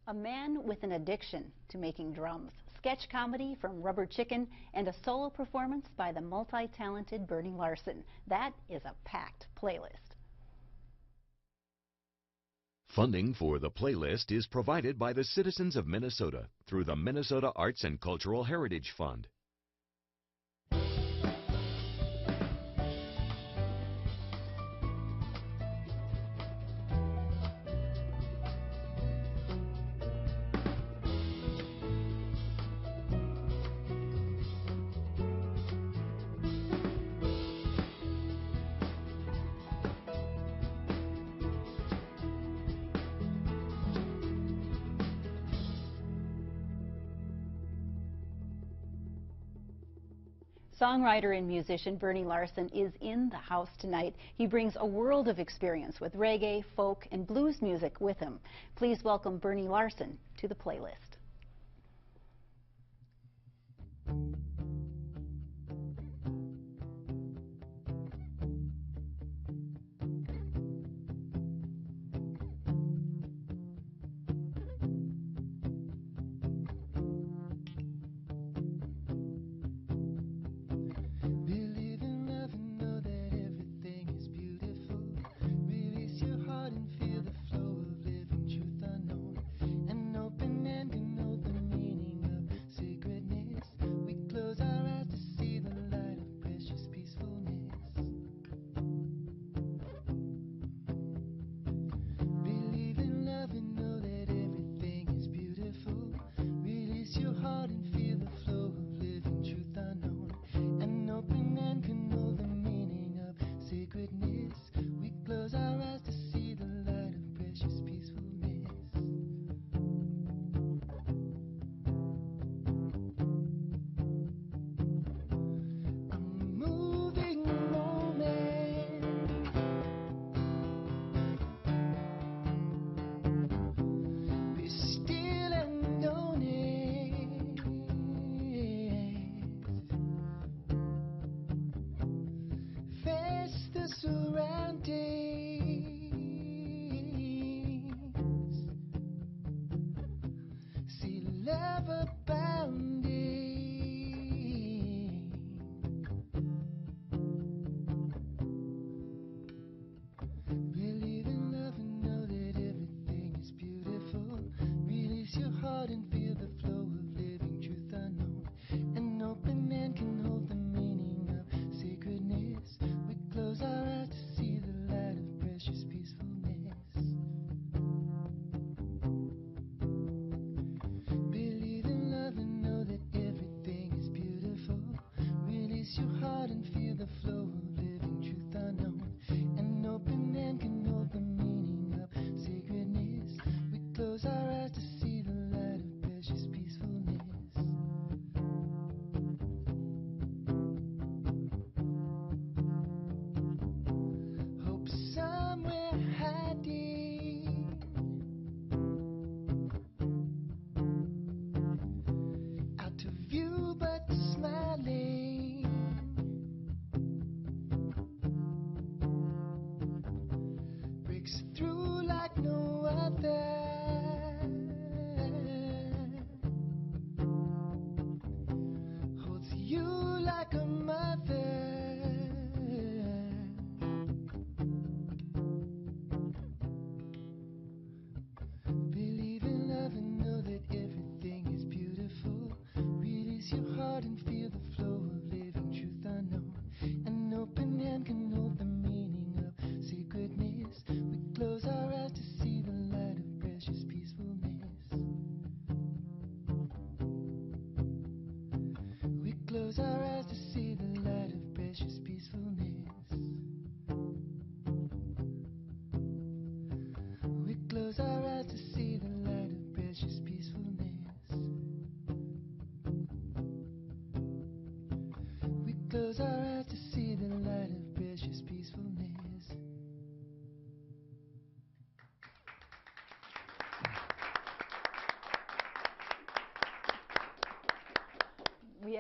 A man with an addiction to making drums, sketch comedy from Rubber Chicken, and a solo performance by the multi-talented Bernie Larson. That is a packed playlist. Funding for the playlist is provided by the citizens of Minnesota through the Minnesota Arts and Cultural Heritage Fund. Songwriter and musician Bernie Larson is in the house tonight. He brings a world of experience with reggae, folk, and blues music with him. Please welcome Bernie Larson to the playlist.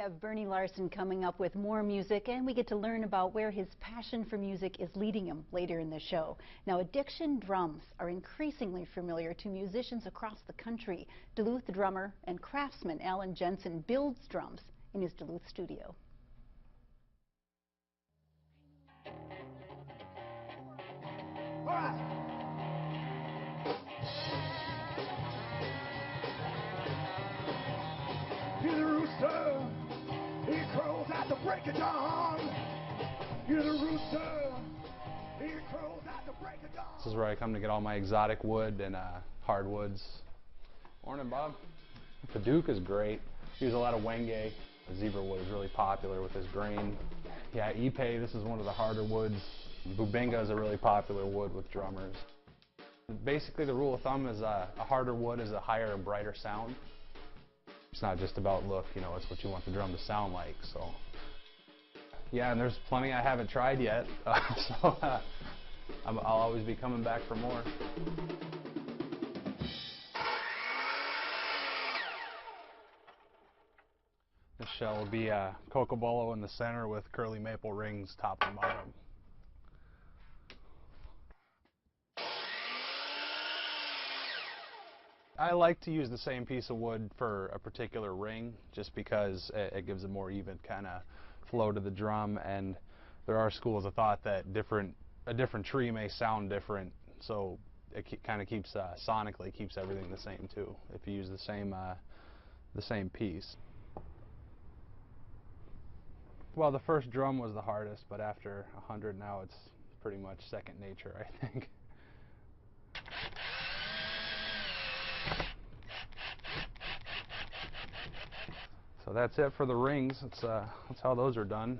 have Bernie Larson coming up with more music, and we get to learn about where his passion for music is leading him later in the show. Now, addiction drums are increasingly familiar to musicians across the country. Duluth drummer and craftsman Alain Jensen builds drums in his Duluth studio. All right. Hear the rooster, he crows at the break of dawn. Hear the rooster, he crows at the break of dawn. This is where I come to get all my exotic wood and hardwoods. Morning, Bob. The Duke is great. Use a lot of wenge. The zebra wood is really popular with this grain. Yeah, ipe, this is one of the harder woods. Bubinga is a really popular wood with drummers. Basically, the rule of thumb is a harder wood is a higher and brighter sound. It's not just about look, you know, it's what you want the drum to sound like. So, yeah, and there's plenty I haven't tried yet, so I'll always be coming back for more. This shell will be a cocobolo in the center with curly maple rings top and bottom. I like to use the same piece of wood for a particular ring just because it gives a more even kind of flow to the drum, and there are schools of thought that a different tree may sound different, so it kind of keeps sonically keeps everything the same too if you use the same piece. Well, the first drum was the hardest, but after 100 now it's pretty much second nature, I think. So that's it for the rings. That's how those are done.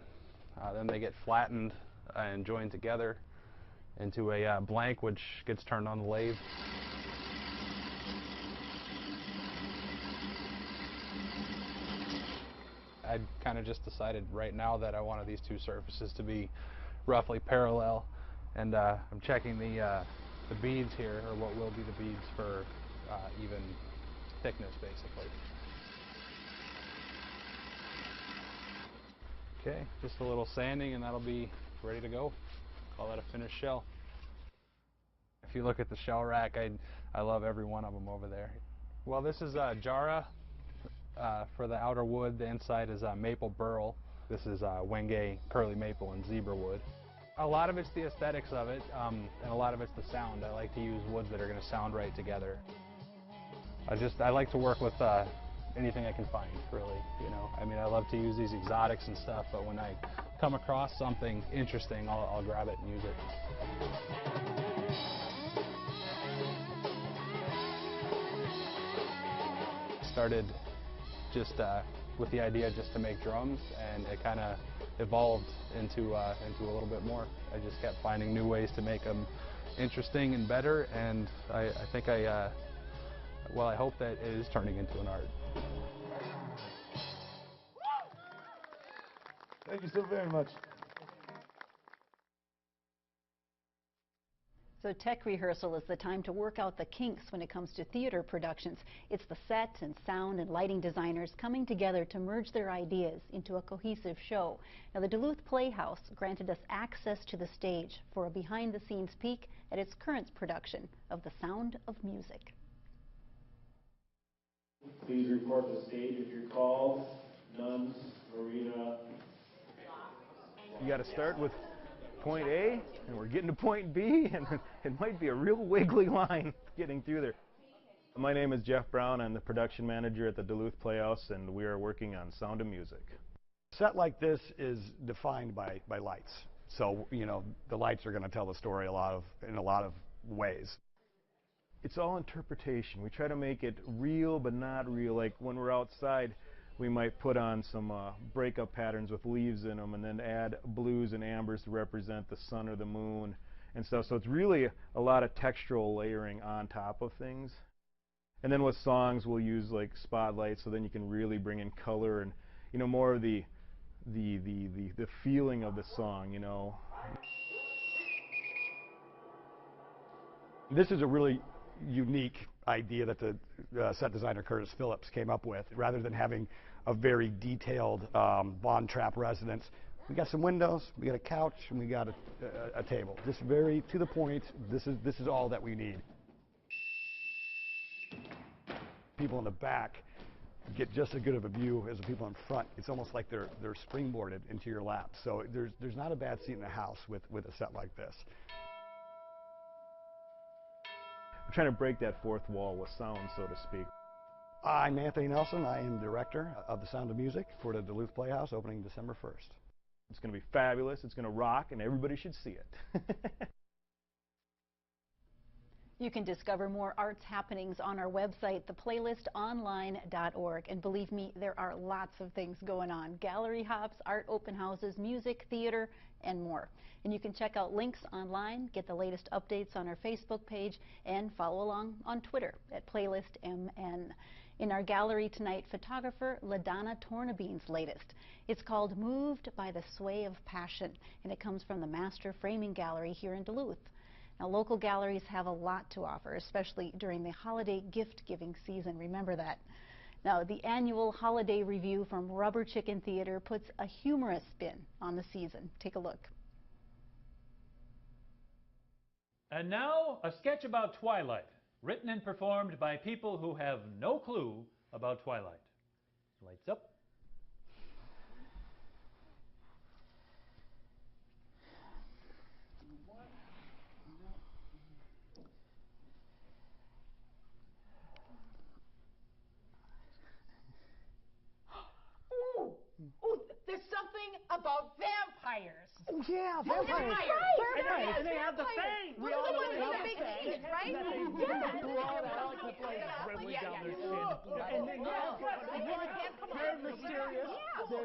Then they get flattened and joined together into a blank, which gets turned on the lathe. I kind of just decided right now that I wanted these two surfaces to be roughly parallel, and I'm checking the beads here, or what will be the beads, for even thickness, basically. Okay, just a little sanding and that'll be ready to go. Call that a finished shell. If you look at the shell rack, I love every one of them over there. Well, this is Jara for the outer wood. The inside is maple burl. This is wenge, curly maple, and zebra wood. A lot of it's the aesthetics of it, and a lot of it's the sound. I like to use woods that are going to sound right together. I like to work with anything I can find, really, you know. I mean, I love to use these exotics and stuff, but when I come across something interesting, I'll grab it and use it. Started just with the idea just to make drums, and it kind of evolved into a little bit more. I just kept finding new ways to make them interesting and better, and I think well, I hope that it is turning into an art. Thank you so very much. So tech rehearsal is the time to work out the kinks when it comes to theater productions. It's the set and sound and lighting designers coming together to merge their ideas into a cohesive show. Now, the Duluth Playhouse granted us access to the stage for a behind-the-scenes peek at its current production of The Sound of Music. Please report to stage if you're called. Nuns, Marina. You got to start with point A, and we're getting to point B, and it might be a real wiggly line getting through there. My name is Jeff Brown. I'm the production manager at the Duluth Playhouse, and we are working on Sound of Music. A set like this is defined by lights. So, you know, the lights are going to tell the story in a lot of ways. It's all interpretation. We try to make it real but not real. Like when we're outside, we might put on some breakup patterns with leaves in them, and then add blues and ambers to represent the sun or the moon and stuff. So it's really a lot of textural layering on top of things. And then with songs, we'll use like spotlights, so then you can really bring in color and, you know, more of the feeling of the song, you know. This is a really unique idea that the set designer Curtis Phillips came up with. Rather than having a very detailed Bond trap residence. We got some windows, we got a couch, and we got a table. Just very to the point. This is all that we need. People in the back get just as good of a view as the people in front. It's almost like they're springboarded into your lap. So there's not a bad seat in the house with a set like this. We're trying to break that fourth wall with sound, so to speak. I'm Anthony Nelson. I am director of The Sound of Music for the Duluth Playhouse, opening December 1st. It's going to be fabulous, it's going to rock, and everybody should see it. You can discover more arts happenings on our website, theplaylistonline.org. And believe me, there are lots of things going on. Gallery hops, art open houses, music, theater, and more. And you can check out links online, get the latest updates on our Facebook page, and follow along on Twitter at PlaylistMN. In our gallery tonight, photographer LaDonna Tornabean's latest. It's called Moved by the Sway of Passion, and it comes from the Master Framing Gallery here in Duluth. Now, local galleries have a lot to offer, especially during the holiday gift-giving season. Remember that. Now, the annual holiday review from Rubber Chicken Theater puts a humorous spin on the season. Take a look. And now, a sketch about Twilight, written and performed by people who have no clue about Twilight. Lights up. Oh, there's something about vampires. Oh, yeah, Vampires. Vampires. And they have the fangs. We all know the big fangs, right? They crawl out like dribbling down their skin. And then, they're mysterious.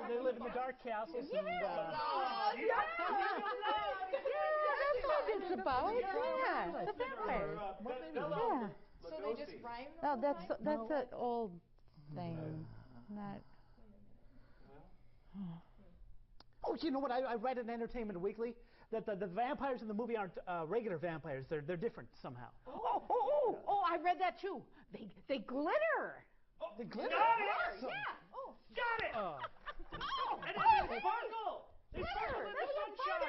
They live in the dark castles. That's what it's about. Yeah, the vampires. Yeah. So they just rhyme? No, that's an old thing. Not. Oh, you know what? I read in Entertainment Weekly that the vampires in the movie aren't regular vampires. They're different somehow. Oh, I read that too. They glitter. They glitter. Got it. Yeah. Oh. Got it. And they sparkle. They sparkle in the sunshine.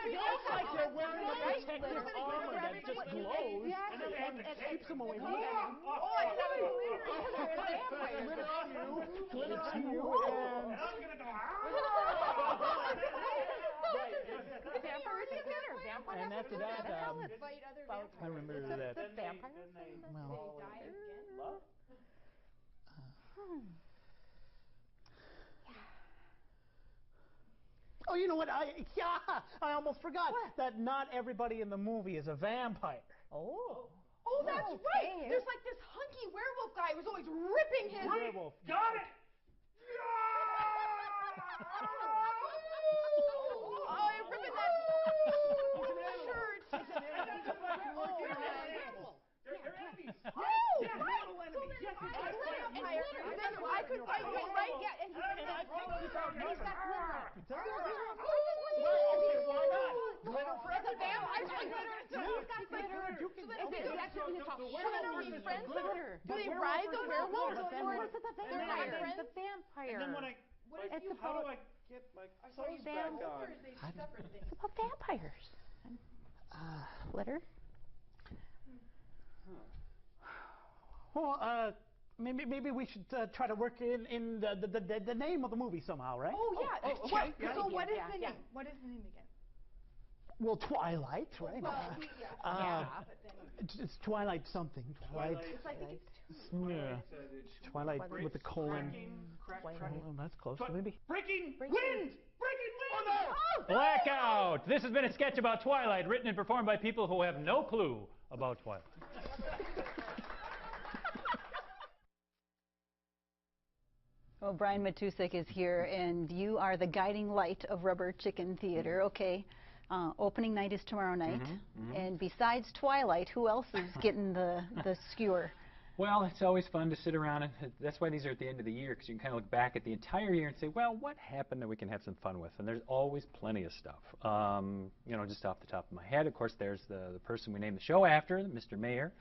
It's like they're wearing a protective armor that just glows and keeps them away from the glitter on you. And after that, I remember that. Well, oh, you know what? I almost forgot that not everybody in the movie is a vampire. Oh, that's right. There's like this hunky werewolf guy who's always ripping his... Werewolf. Got it. Oh, you're ripping that shirt. They're enemies. I could fight one right. Yeah, and he's got glitter. Why not? Glitter for the vampires. He's got glitter. Do they ride the werewolves or is it the vampires? The vampire. And then when how do I get my clothes back on? It's about vampires. Glitter. Well, maybe we should try to work in the name of the movie somehow, right? Oh yeah. So what is the name? What is the name again? Well, Twilight, right? It's Twilight something. Twilight. It's like Twilight with the colon. Well, that's close. Maybe. Breaking wind! Breaking wind! Oh, no! Blackout! This has been a sketch about Twilight, written and performed by people who have no clue about Twilight. Well, Brian Matuszak is here, and you are the guiding light of Rubber Chicken Theater. Okay, opening night is tomorrow night, and besides Twilight, who else is getting the skewer? Well, it's always fun to sit around, and that's why these are at the end of the year, because you can kind of look back at the entire year and say, well, what happened that we can have some fun with? And there's always plenty of stuff. You know, just off the top of my head, of course, there's the person we named the show after, Mr. Mayor.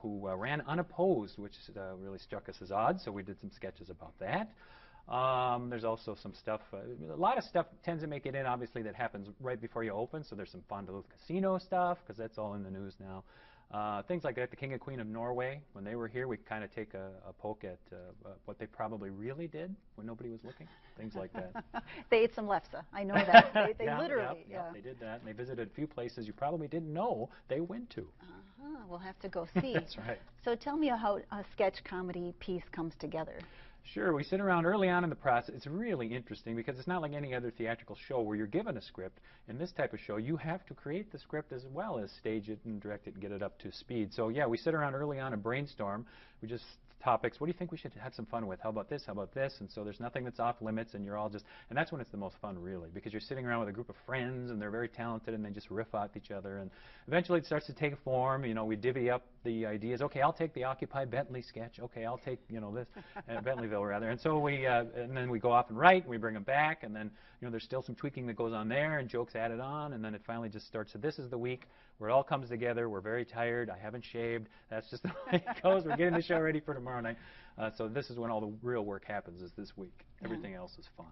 who ran unopposed, which really struck us as odd, so we did some sketches about that. There's also some stuff, a lot of stuff tends to make it in, obviously, that happens right before you open, so there's some fun Duluth Casino stuff, because that's all in the news now. Things like that, the King and Queen of Norway, when they were here, we kind of take a poke at what they probably really did when nobody was looking, things like that. They ate some lefse, I know that. They yeah, literally, yeah, they did that, and they visited a few places you probably didn't know they went to. We'll have to go see. That's right. So tell me how a sketch comedy piece comes together. Sure, we sit around early on in the process. It's really interesting because it's not like any other theatrical show where you're given a script. In this type of show, you have to create the script as well as stage it and direct it and get it up to speed. So yeah, we sit around early on and brainstorm. We just topics. What do you think we should have some fun with? How about this? How about this? And so there's nothing that's off limits, and you're all just, and that's when it's the most fun, really, because you're sitting around with a group of friends, and they're very talented, and they just riff off each other, and eventually it starts to take form. You know, we divvy up the ideas. Okay, I'll take the Occupy Bentley sketch. Okay, I'll take, you know, this, Bentleyville rather. And so we, and then we go off and write, and we bring them back, and then, you know, there's still some tweaking that goes on there, and jokes added on, and then it finally just starts. So this is the week where it all comes together. We're very tired. I haven't shaved. That's just the way it goes. We're getting the show ready for tomorrow night. So this is when all the real work happens, is this week. Everything else is fun.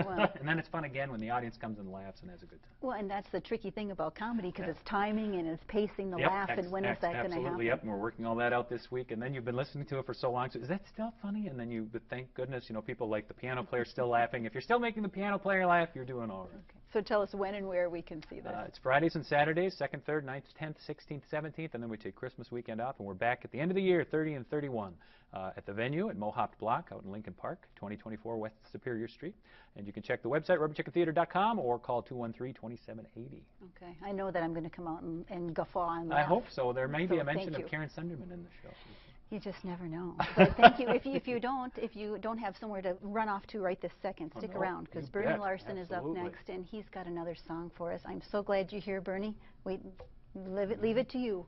Well, and then it's fun again when the audience comes and laughs and has a good time. well, and that's the tricky thing about comedy, because it's timing and it's pacing the laugh, and when is that going to happen? Absolutely, yep. And we're working all that out this week. And then you've been listening to it for so long. So is that still funny? And then you, but thank goodness, you know, people like the piano player still laughing. If you're still making the piano player laugh, you're doing all right. Okay. So tell us when and where we can see this. It's Fridays and Saturdays, 2nd, 3rd, 9th, 10th, 16th, 17th, and then we take Christmas weekend off, and we're back at the end of the year, 30 and 31, at the venue at Mohawk Block out in Lincoln Park, 2024 West Superior Street. And you can check the website, rubberchickentheater.com, or call 213-2780. Okay. I know that I'm going to come out and guffaw and I laugh. hope so. There may be a mention thank of Karen Sunderman in the show. You just never know. But thank you. If you don't have somewhere to run off to right this second, stick around, because Bernie Larson is up next, and he's got another song for us. I'm so glad you're here, Bernie. Wait, leave it to you.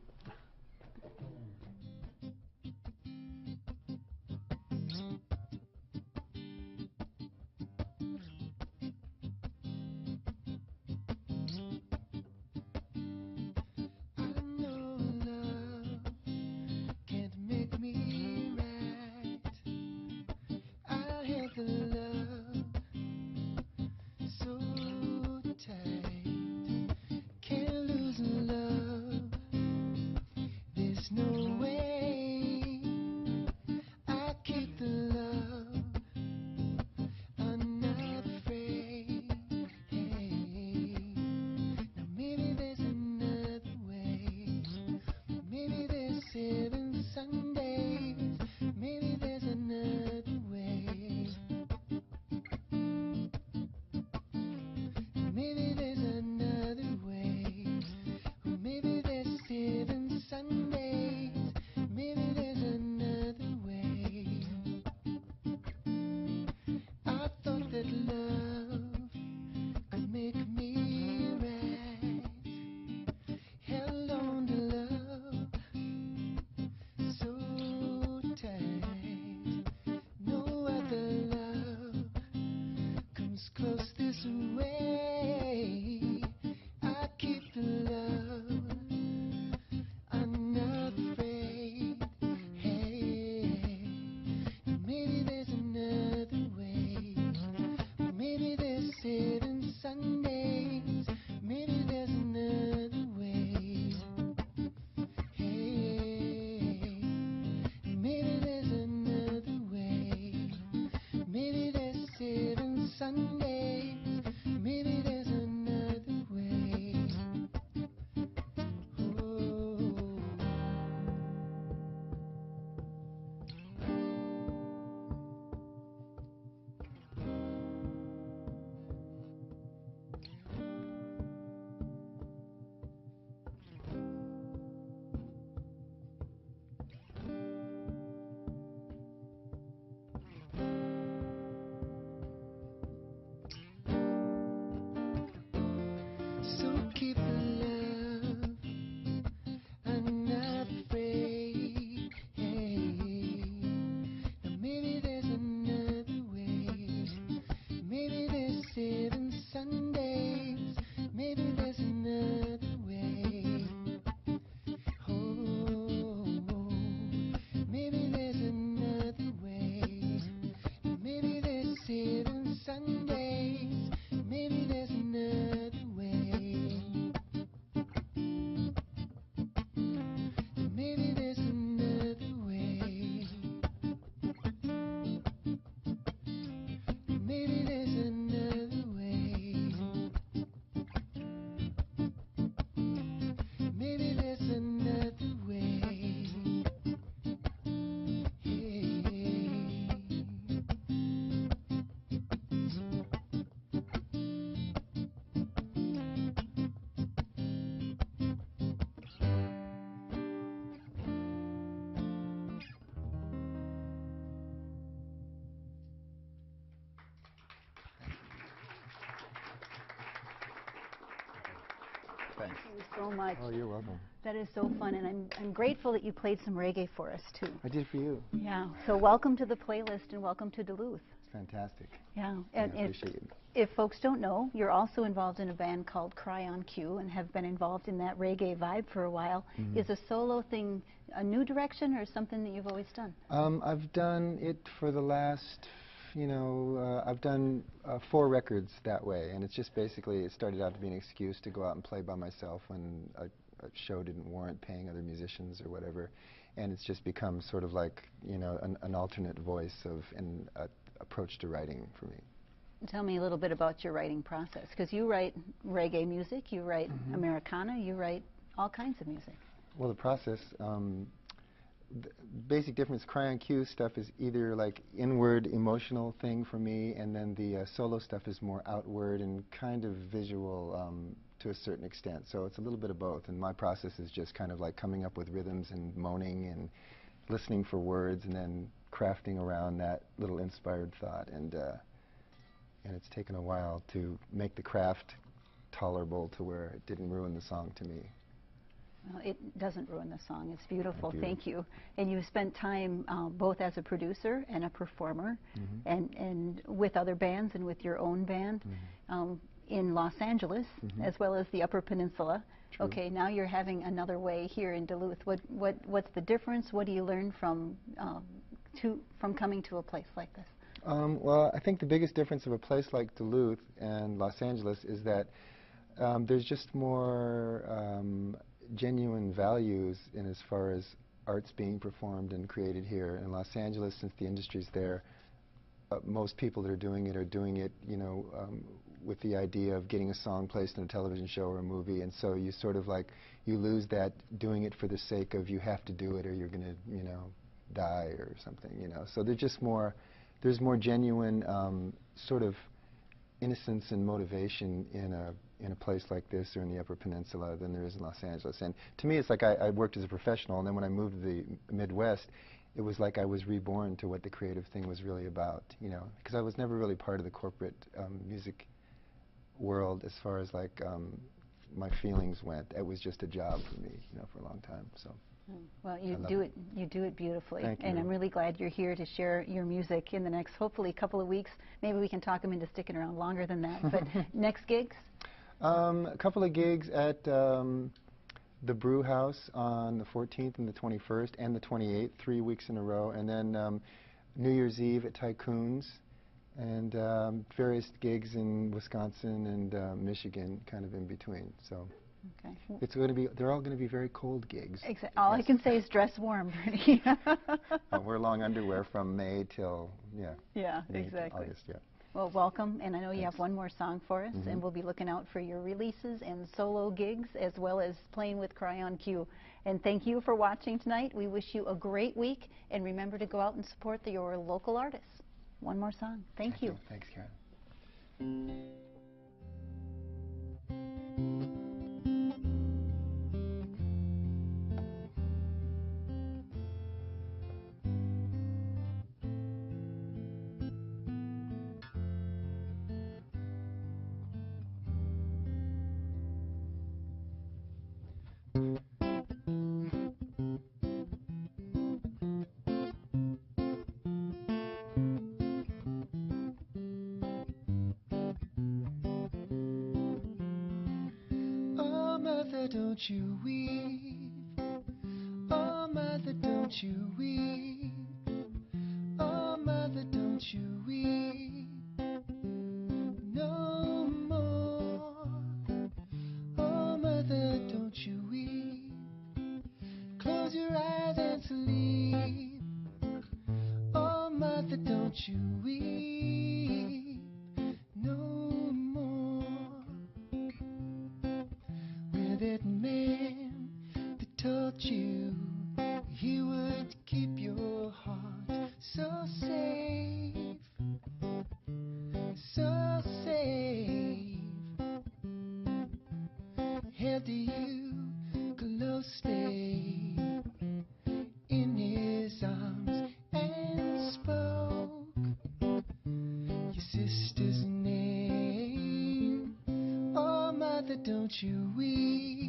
Thank you so much. Oh, you're welcome. That is so fun, and I'm grateful that you played some reggae for us, too. I did for you. Yeah, so welcome to the playlist and welcome to Duluth. It's fantastic. Yeah, and I appreciate it. If folks don't know, you're also involved in a band called Cry on Cue and have been involved in that reggae vibe for a while. Mm-hmm. Is a solo thing a new direction or something that you've always done? I've done it for the last, I've done 4 records that way, and it's just basically, it started out to be an excuse to go out and play by myself when a show didn't warrant paying other musicians or whatever, and it's just become sort of like, an alternate voice of an approach to writing for me. Tell me a little bit about your writing process, because you write reggae music, you write Americana, you write all kinds of music. Well, the process, the basic difference, Cry on Cue stuff is either like inward emotional thing for me, and then the solo stuff is more outward and kind of visual to a certain extent. So it's a little bit of both, and my process is just kind of like coming up with rhythms and moaning and listening for words and then crafting around that little inspired thought, and it's taken a while to make the craft tolerable to where it didn't ruin the song to me. Well, it doesn't ruin the song. It's beautiful. Thank you. And you've spent time both as a producer and a performer, and with other bands and with your own band in Los Angeles, as well as the Upper Peninsula. True. Okay, now you're having another way here in Duluth. What's the difference? What do you learn from coming to a place like this? Well, I think the biggest difference of a place like Duluth and Los Angeles is that there's just more genuine values in as far as art's being performed and created here. In Los Angeles, since the industry's there, most people that are doing it, with the idea of getting a song placed in a television show or a movie, and so you sort of like, you lose that doing it for the sake of you have to do it or you're going to, die or something, So there's more genuine sort of innocence and motivation in a place like this or in the Upper Peninsula than there is in Los Angeles. And to me, it's like I worked as a professional, and then when I moved to the Midwest, it was like I was reborn to what the creative thing was really about, because I was never really part of the corporate music world as far as like my feelings went. It was just a job for me, for a long time. So. Well, you do it beautifully. Thank you. And I'm really glad you're here to share your music in the next, hopefully, couple of weeks. Maybe we can talk them into sticking around longer than that. But next gigs? A couple of gigs at the Brew House on the 14th and the 21st and the 28th, 3 weeks in a row. And then New Year's Eve at Tycoon's, and various gigs in Wisconsin and Michigan, kind of in between. So. Okay. It's going to be. They're all going to be very cold gigs. All I can say is dress warm. Wear long underwear from May till exactly. August. Yeah. Well, welcome, and I know you Thanks. have one more song for us, and we'll be looking out for your releases and solo gigs, as well as playing with Cry on Cue. And thank you for watching tonight. We wish you a great week, and remember to go out and support your local artists. One more song. Thank you. Thanks, Karen. Mother, don't you weep. Oh, mother, don't you weep. Oh, mother, don't you weep no more. Oh, mother, don't you weep. Close your eyes and sleep. Oh, mother, don't you weep no more. That man that told you he would keep your heart so safe, so safe, held to you closely in his arms and spoke your sister's name. Oh, mother, don't you weep.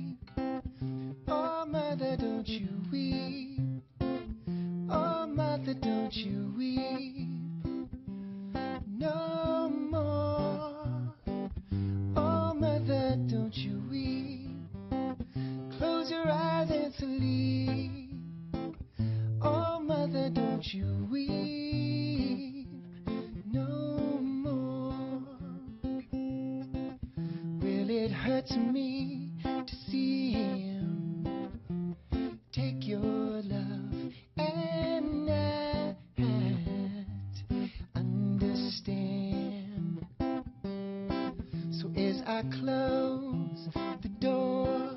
don't you weep. Oh, mother, don't you weep no more. Oh, mother, don't you weep. Close your eyes and sleep. Oh, mother, don't you weep no more. Well, it hurts me to see him take your love and not understand. So as I close the door,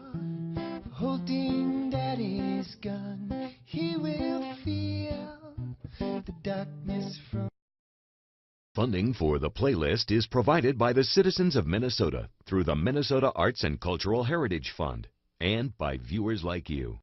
holding Daddy's gun, he will feel the darkness from. Funding for the playlist is provided by the citizens of Minnesota through the Minnesota Arts and Cultural Heritage Fund and by viewers like you.